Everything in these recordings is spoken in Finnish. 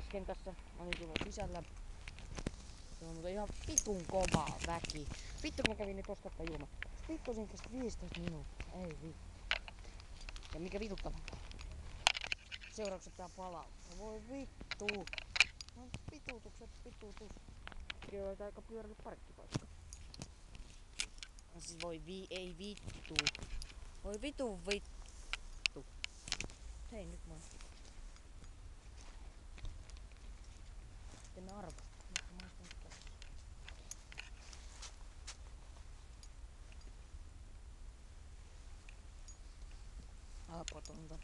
äsken tässä. Mä olin tullut sisällä. Se on muuten ihan vitun kovaa väki. Vittu kun mä kävin nyt ostaa juoma. Vittu siinä kesti 15 minuuttia. Ei vittu. Ja mikä vituttavaa. Seuraukset pitää palauttaa. Voi vittu. No vitutukset vitutus. Joo, tää aika pyöräily parkkipaikka. Siis voi ei vittu. Voi vitu vittu. Hei nyt mä sitten arvo. Mä maistan tässä. Apotonta.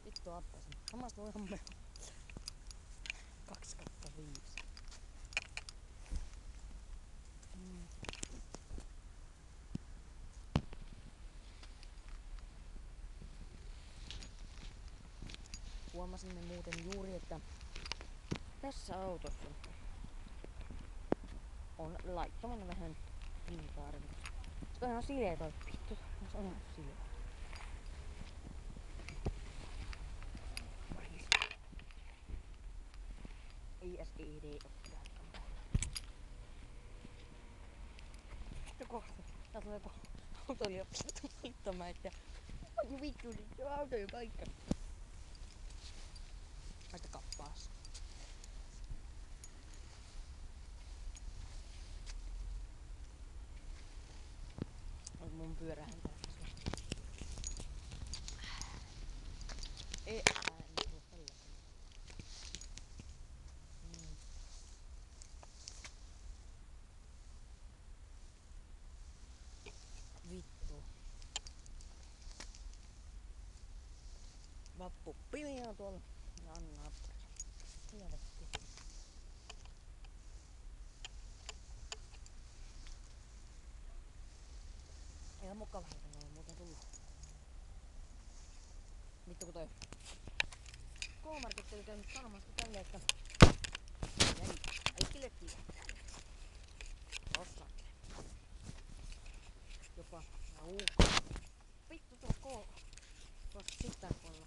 Vittu appasin. Mä maistan ihan mehua. 2/5. Huomasimme muuten juuri, että tässä autossa on laittomana vähän hintaarvioita. Se on ihan sileä toi vittu. Se on ihan sileä. ISID sitten kohta. Tää tulee autoilija valittamaan, että on vittu, se on autojen paikka. Aita kappaas. On mun pyörähän tässä. Ei ääni tuo tällä. Vittu. Vappu piljaa tuolla. Ja Anna apteeksi. Helvetti. Ihan mukava heitä on muuten tullut. Vittu kun toi K-Market oli käynyt sanomasta tälle, että jäi kaikille kiinni. Osakke. Jopa vittu tuo K. Tuossa sitten puolella.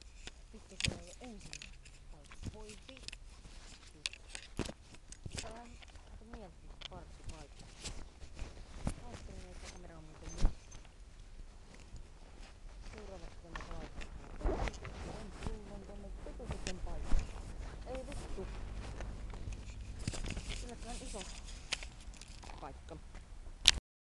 Vittu se ei ole ensimmäinen. Voi vittu. Tää on aika mieltä parkkipaikka. Ajattelin, että kamera on